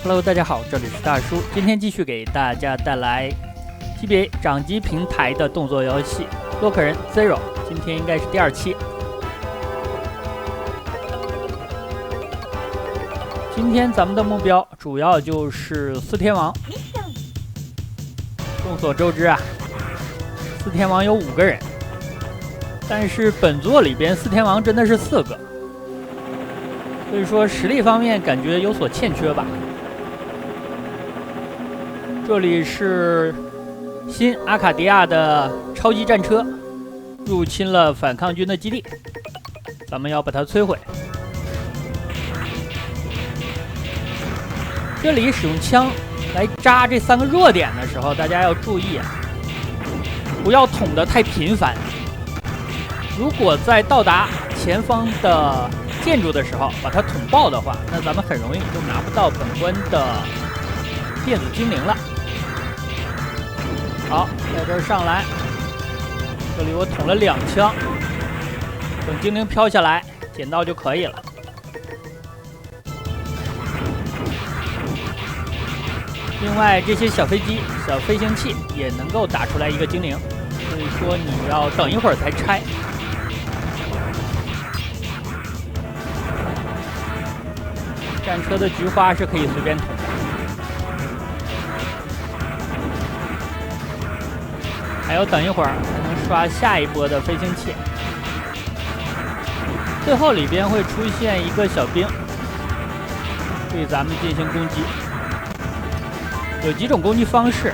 Hello， 大家好，这里是大叔，今天继续给大家带来 TBA 掌机平台的动作游戏《洛克人 Zero》，今天应该是第2期。今天咱们的目标主要就是四天王。众所周知啊，四天王有5个人，但是本作里边四天王真的是4个，所以说实力方面感觉有所欠缺吧。这里是新阿卡迪亚的超级战车入侵了反抗军的基地，咱们要把它摧毁。这里使用枪来扎这3个弱点的时候，大家要注意啊，不要捅得太频繁。如果在到达前方的建筑的时候把它捅爆的话，那咱们很容易就拿不到本关的电子精灵了。好，在这儿上来，这里我捅了2枪，等精灵飘下来捡到就可以了。另外，这些小飞机、小飞行器也能够打出来一个精灵，所以说你要等一会儿才拆。战车的菊花是可以随便捅的。还要等一会儿才能刷下一波的飞行器。最后里边会出现一个小兵，对咱们进行攻击。有几种攻击方式，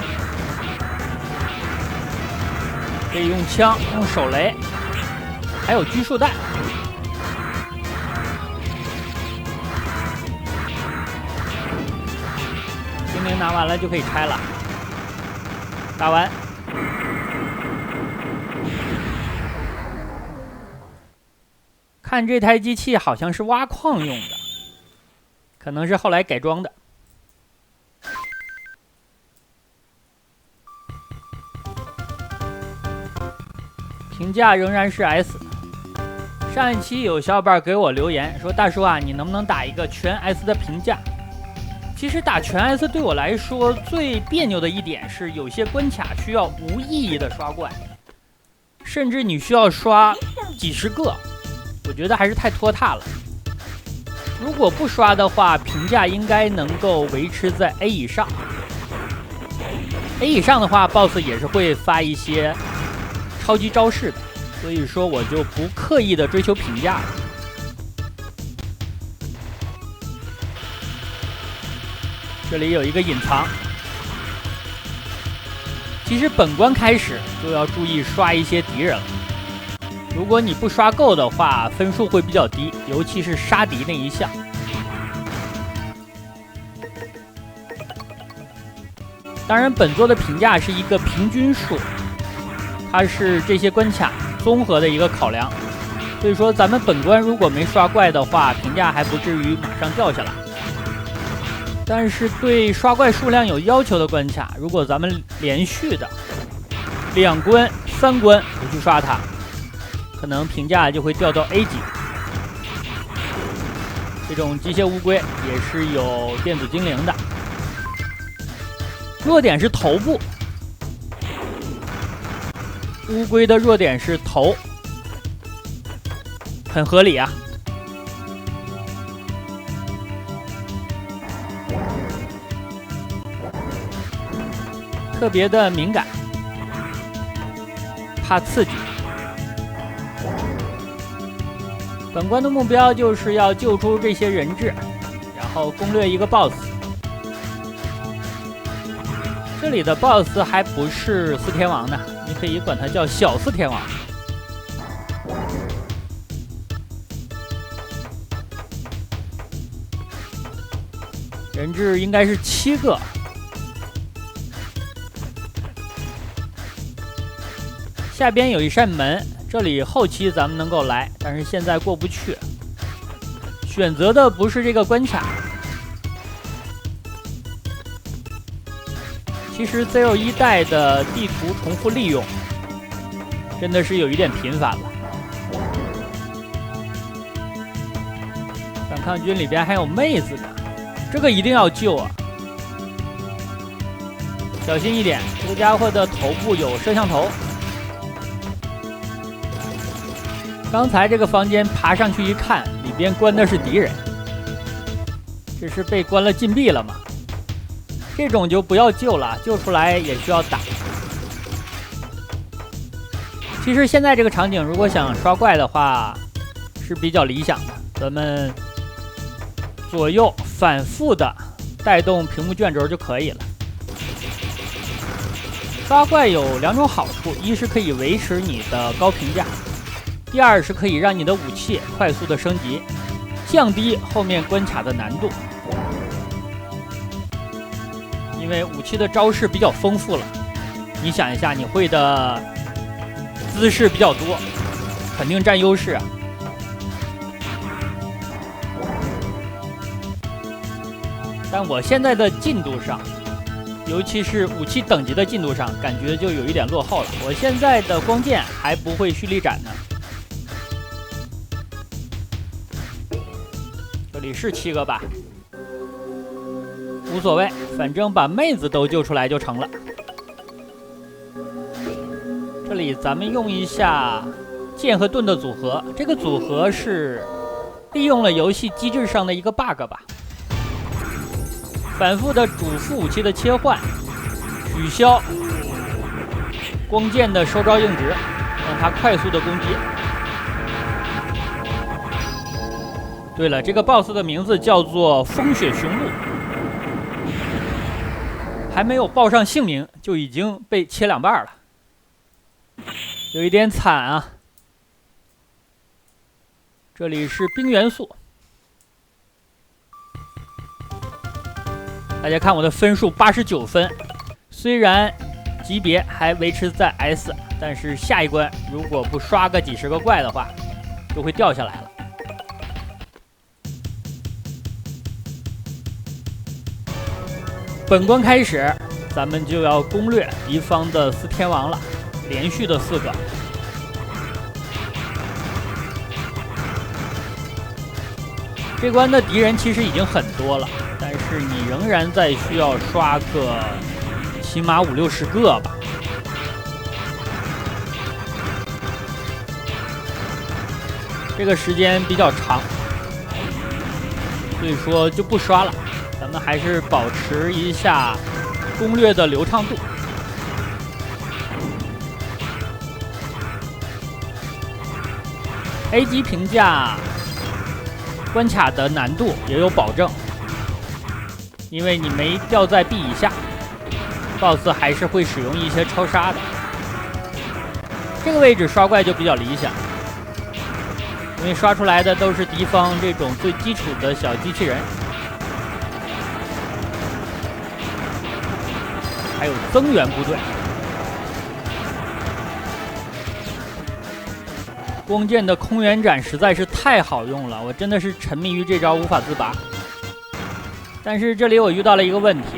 可以用枪、用手雷，还有拘束弹。精灵拿完了就可以拆了。打完。看这台机器好像是挖矿用的，可能是后来改装的。评价仍然是 S。上一期有小伙伴给我留言说：“大叔啊，你能不能打一个全 S 的评价？”其实打全 S 对我来说最别扭的一点是，有些关卡需要无意义的刷怪，甚至你需要刷几十个。我觉得还是太拖沓了。如果不刷的话，评价应该能够维持在 A 以上。A 以上的话 ，BOSS 也是会发一些超级招式的，所以说我就不刻意的追求评价了。这里有一个隐藏。其实本关开始就要注意刷一些敌人了。如果你不刷够的话，分数会比较低，尤其是杀敌那一项。当然，本作的评价是一个平均数，它是这些关卡综合的一个考量。所以说，咱们本关如果没刷怪的话，评价还不至于马上掉下来。但是对刷怪数量有要求的关卡，如果咱们连续的2关、3关不去刷它，可能评价就会掉到 A 级。这种机械乌龟也是有电子精灵的，弱点是头部。乌龟的弱点是头，很合理啊。特别的敏感，怕刺激。本关的目标就是要救出这些人质，然后攻略一个 BOSS。这里的 BOSS 还不是四天王呢，你可以管它叫小四天王。人质应该是7个。下边有一扇门，这里后期咱们能够来，但是现在过不去。选择的不是这个关卡。其实 Zero 1代的地图重复利用真的是有一点频繁了。反抗军里边还有妹子呢，这个一定要救啊！小心一点，这个家伙的头部有摄像头。刚才这个房间爬上去一看，里边关的是敌人，这是被关了禁闭了吗？这种就不要救了，救出来也需要打。其实现在这个场景，如果想刷怪的话，是比较理想的。咱们左右反复的带动屏幕卷轴就可以了。刷怪有2种好处，一是可以维持你的高评价，第二是可以让你的武器快速的升级，降低后面关卡的难度。因为武器的招式比较丰富了，你想一下，你会的姿势比较多，肯定占优势啊。但我现在的进度上，尤其是武器等级的进度上，感觉就有一点落后了。我现在的光剑还不会蓄力斩呢。这里是7个吧，无所谓，反正把妹子都救出来就成了。这里咱们用一下剑和盾的组合，这个组合是利用了游戏机制上的一个 bug 吧。反复的主副武器的切换，取消光剑的收招硬直，让它快速的攻击。对了，这个 BOSS 的名字叫做风雪雄鹿，还没有报上姓名就已经被切2半了，有一点惨啊。这里是冰元素。大家看我的分数89分，虽然级别还维持在 S， 但是下一关如果不刷个几十个怪的话，就会掉下来了。本关开始，咱们就要攻略敌方的4天王了，连续的4个。这关的敌人其实已经很多了，但是你仍然在需要刷个起码50、60个吧。这个时间比较长，所以说就不刷了。咱们还是保持一下攻略的流畅度。A 级评价关卡的难度也有保证，因为你没掉在 B 以下 ，BOSS 还是会使用一些超杀的。这个位置刷怪就比较理想，因为刷出来的都是敌方这种最基础的小机器人，还有增援部队。光剑的空源斩实在是太好用了，我真的是沉迷于这招无法自拔。但是这里我遇到了一个问题，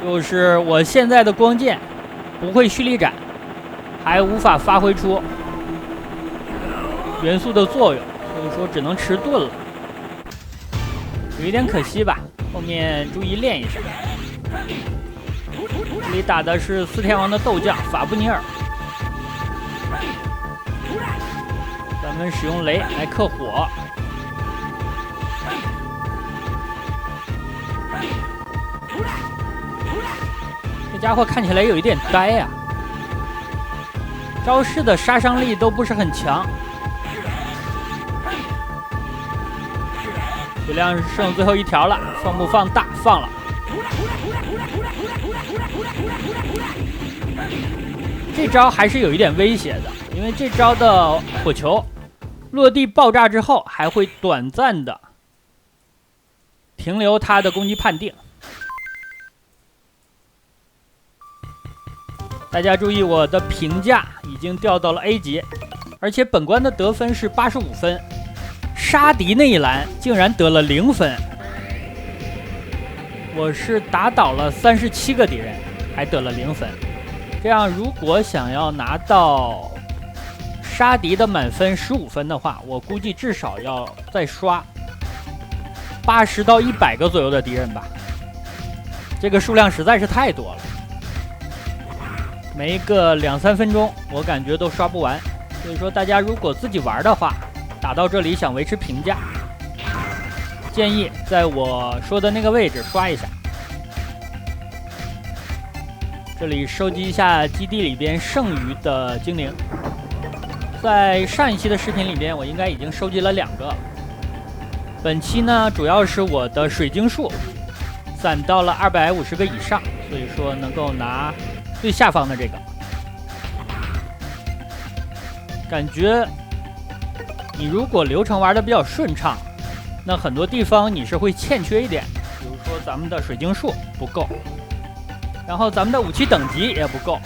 就是我现在的光剑不会蓄力斩，还无法发挥出元素的作用，所以说只能吃盾了，有一点可惜吧。后面注意练一下。这里打的是4天王的斗将法布尼尔，咱们使用雷来克火。这家伙看起来有一点呆呀，招式的杀伤力都不是很强。血量剩最后1条了，放不放大？放了。这招还是有一点威胁的，因为这招的火球落地爆炸之后，还会短暂的停留它的攻击判定。大家注意，我的评价已经掉到了 A 级，而且本关的得分是85分，杀敌那一栏竟然得了0分。我是打倒了37个敌人，还得了0分。这样，如果想要拿到杀敌的满分15分的话，我估计至少要再刷80到100个左右的敌人吧，这个数量实在是太多了，没个2-3分钟，我感觉都刷不完。所以说，大家如果自己玩的话，打到这里想维持评价，建议在我说的那个位置刷一下。这里收集一下基地里边剩余的精灵，在上一期的视频里边，我应该已经收集了2个。本期呢，主要是我的水晶树攒到了250个以上，所以说能够拿最下方的这个。感觉你如果流程玩的比较顺畅，那很多地方你是会欠缺一点，比如说咱们的水晶树不够，然后咱们的武器等级也不够。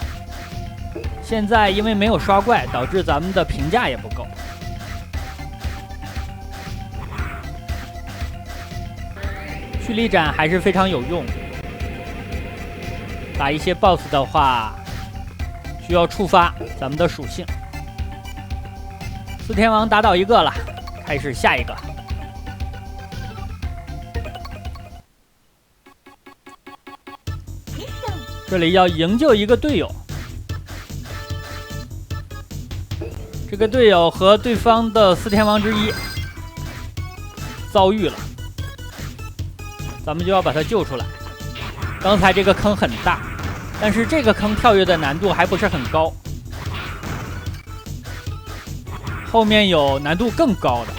现在因为没有刷怪，导致咱们的评价也不够。蓄力斩还是非常有用，打一些 BOSS 的话，需要触发咱们的属性。四天王打倒一个了，开始下一个。这里要营救一个队友，这个队友和对方的四天王之一遭遇了，咱们就要把他救出来。刚才这个坑很大，但是这个坑跳跃的难度还不是很高，后面有难度更高的，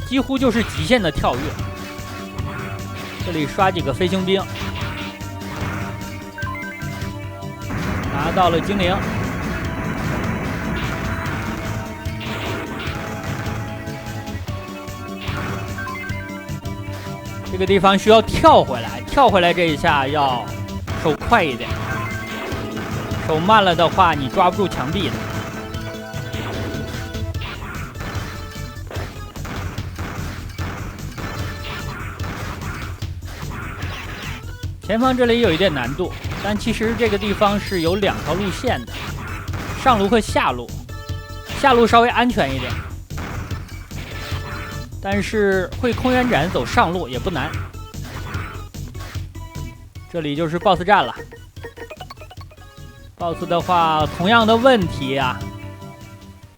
几乎就是极限的跳跃。这里刷几个飞行兵，拿到了精灵。这个地方需要跳回来，跳回来这一下要手快一点，手慢了的话你抓不住墙壁的。前方这里有一点难度，但其实这个地方是有2条路线的，上路和下路。下路稍微安全一点，但是会空元斩走上路也不难。这里就是 BOSS 战了。BOSS 的话，同样的问题啊，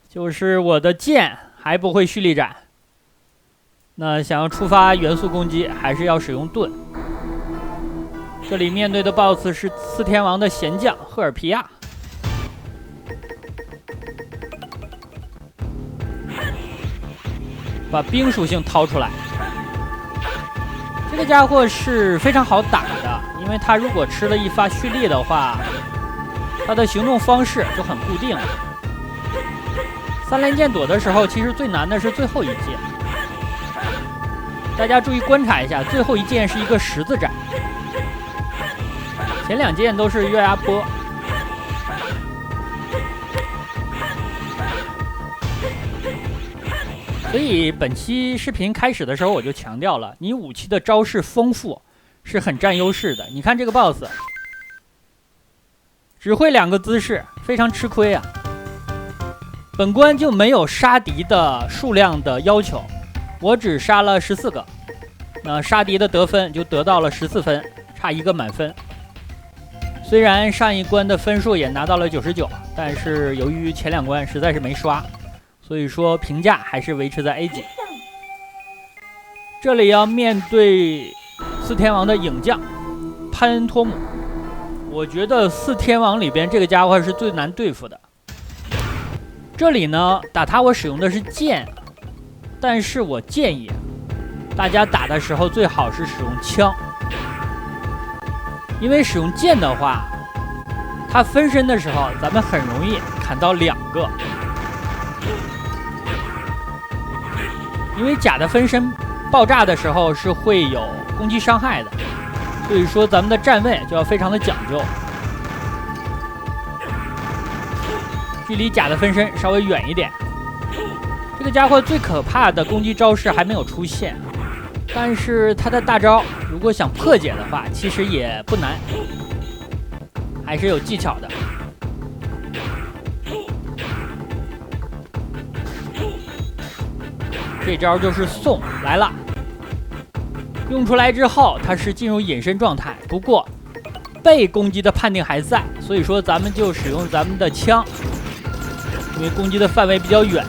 就是我的剑还不会蓄力斩。那想要触发元素攻击，还是要使用盾。这里面对的 BOSS 是四天王的贤将赫尔皮亚。把冰属性掏出来，这个家伙是非常好打的，因为他如果吃了一发蓄力的话，他的行动方式就很固定了。3连剑躲的时候，其实最难的是最后一剑。大家注意观察一下，最后一剑是一个十字斩。前2剑都是月牙波，所以本期视频开始的时候我就强调了，你武器的招式丰富是很占优势的。你看这个 BOSS 只会2个姿势，非常吃亏啊。本关就没有杀敌的数量的要求，我只杀了14个，那杀敌的得分就得到了14分，差1个满分。虽然上一关的分数也拿到了99，但是由于前2关实在是没刷，所以说评价还是维持在 A 级。这里要面对四天王的影将潘恩托姆，我觉得四天王里边这个家伙是最难对付的。这里呢，打他我使用的是剑，但是我建议大家打的时候最好是使用枪。因为使用剑的话，他分身的时候，咱们很容易砍到2个。因为甲的分身爆炸的时候是会有攻击伤害的，所以说咱们的站位就要非常的讲究。距离甲的分身稍微远一点。这个家伙最可怕的攻击招式还没有出现。但是他的大招如果想破解的话，其实也不难，还是有技巧的。这招就是送来了，用出来之后，它是进入隐身状态，不过被攻击的判定还在，所以说咱们就使用咱们的枪，因为攻击的范围比较远，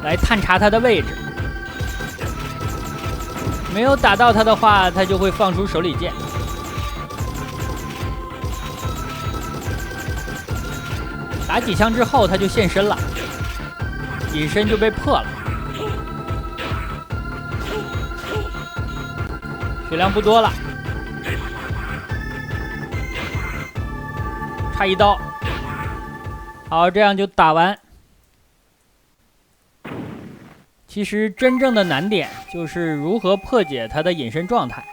来探查它的位置。没有打到它的话，它就会放出手里剑。打几枪之后，它就现身了，隐身就被破了。血量不多了，差一刀。好，这样就打完。其实真正的难点就是如何破解它的隐身状态。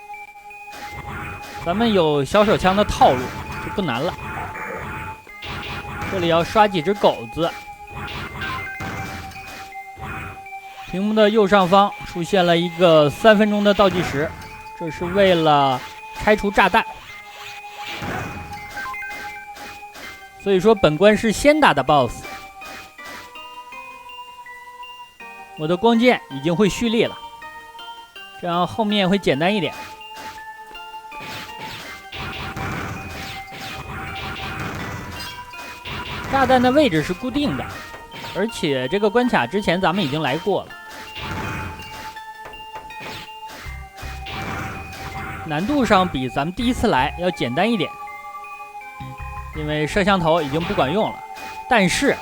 咱们有小手枪的套路就不难了。这里要刷几只狗子。屏幕的右上方出现了一个3分钟的倒计时，这是为了拆除炸弹。所以说本关是先打的 BOSS。我的光剑已经会蓄力了，这样后面会简单一点。炸弹的位置是固定的，而且这个关卡之前咱们已经来过了。难度上比咱们第一次来要简单一点，因为摄像头已经不管用了。但是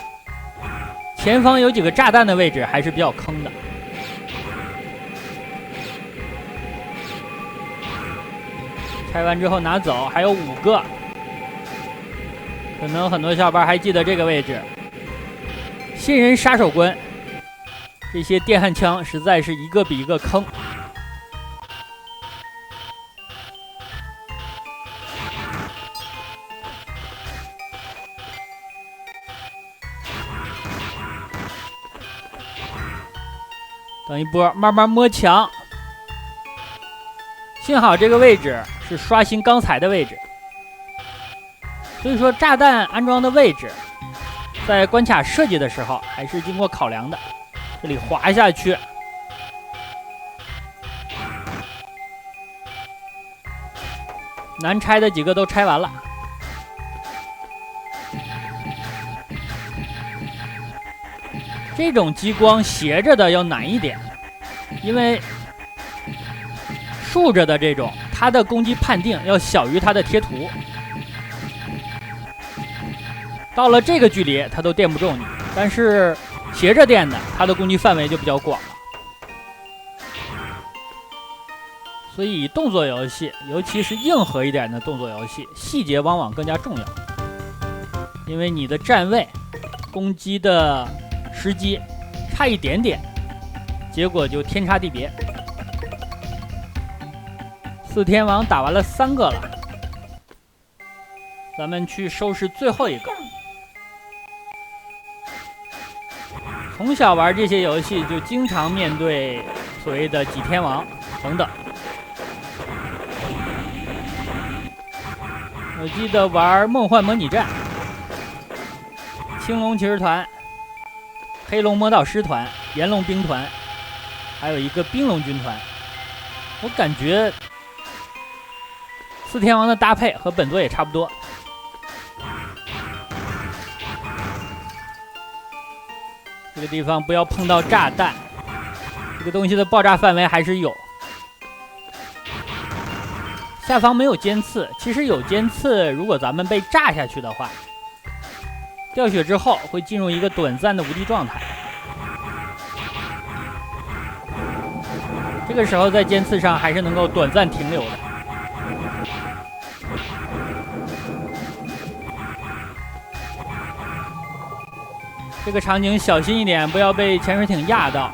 前方有几个炸弹的位置还是比较坑的。拆完之后拿走，还有5个。可能很多小伙伴还记得这个位置。新人杀手关，这些电焊枪实在是一个比一个坑。等一波，慢慢摸墙。幸好这个位置是刷新刚才的位置，所以说炸弹安装的位置在关卡设计的时候还是经过考量的。这里滑下去，难拆的几个都拆完了。这种激光斜着的要难一点，因为竖着的这种它的攻击判定要小于它的贴图，到了这个距离它都电不中你，但是斜着电的它的攻击范围就比较广了。所以动作游戏，尤其是硬核一点的动作游戏，细节往往更加重要，因为你的站位、攻击的时机差一点点，结果就天差地别。4天王打完了3个了，咱们去收拾最后一个。从小玩这些游戏就经常面对所谓的几天王等等。我记得玩梦幻模拟战、青龙骑士团、黑龙魔导师团、炎龙兵团，还有一个冰龙军团。我感觉4天王的搭配和本作也差不多。这个地方不要碰到炸弹，这个东西的爆炸范围还是有。下方没有尖刺，其实有尖刺，如果咱们被炸下去的话，掉血之后会进入一个短暂的无敌状态。这个时候在尖刺上还是能够短暂停留的。这个场景小心一点，不要被潜水艇压到。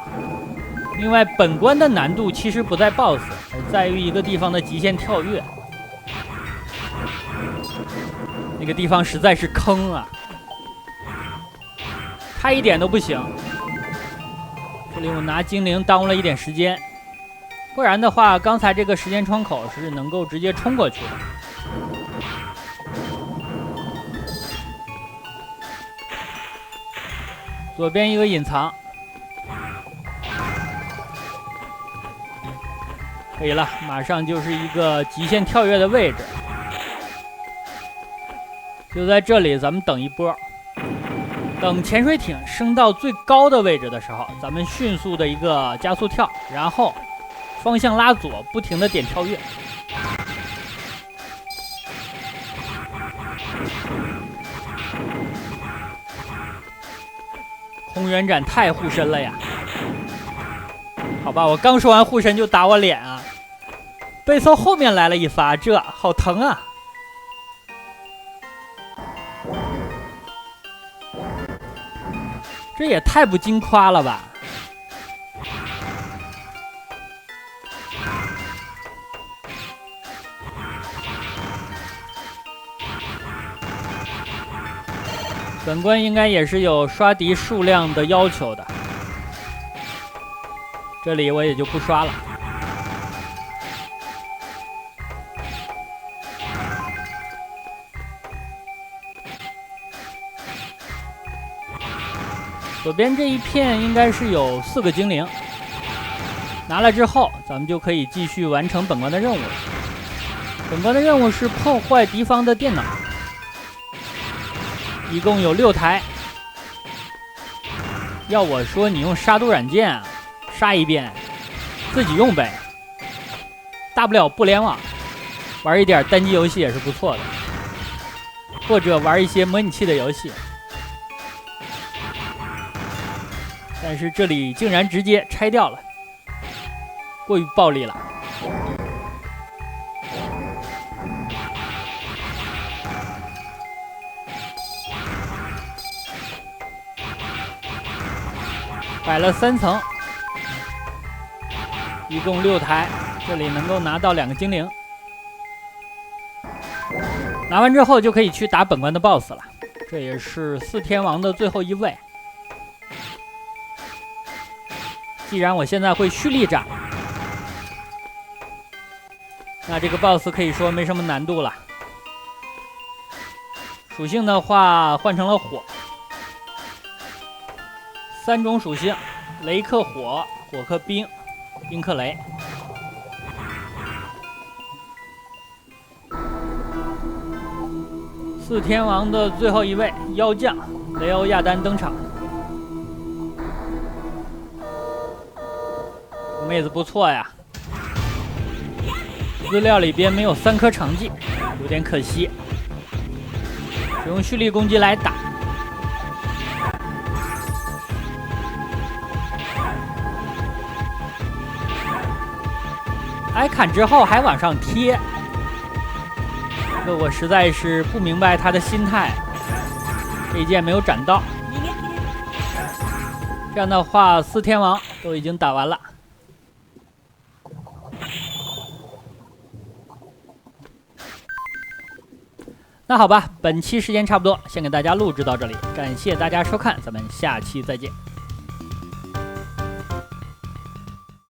另外，本关的难度其实不在 BOSS， 而在于一个地方的极限跳跃。那个地方实在是坑啊，差一点都不行。这里我拿精灵耽误了一点时间，不然的话，刚才这个时间窗口是能够直接冲过去的。左边一个隐藏，可以了，马上就是一个极限跳跃的位置。就在这里，咱们等一波。等潜水艇升到最高的位置的时候，咱们迅速的一个加速跳，然后方向拉左，不停的点跳跃。空源斩太护身了呀！好吧，我刚说完护身就打我脸啊！被从后面来了一发，这好疼啊！这也太不经夸了吧！本关应该也是有刷敌数量的要求的，这里我也就不刷了。左边这一片应该是有4个精灵，拿了之后，咱们就可以继续完成本关的任务了。本关的任务是破坏敌方的电脑。一共有6台，要我说你用杀毒软件啊，杀一遍，自己用呗，大不了不联网，玩一点单机游戏也是不错的，或者玩一些模拟器的游戏。但是这里竟然直接拆掉了，过于暴力了。摆了3层，一共6台，这里能够拿到2个精灵。拿完之后就可以去打本关的 BOSS 了，这也是4天王的最后一位。既然我现在会蓄力斩，那这个 BOSS 可以说没什么难度了。属性的话换成了火。3种属性：雷克火，火克冰，冰克雷。4天王的最后一位妖将雷欧亚丹登场。妹子不错呀，资料里边没有3颗长技，有点可惜。使用蓄力攻击来打。挨砍之后还往上贴，这我实在是不明白他的心态。这一剑没有斩到，这样的话4天王都已经打完了。那好吧，本期时间差不多，先给大家录制到这里，感谢大家收看，咱们下期再见。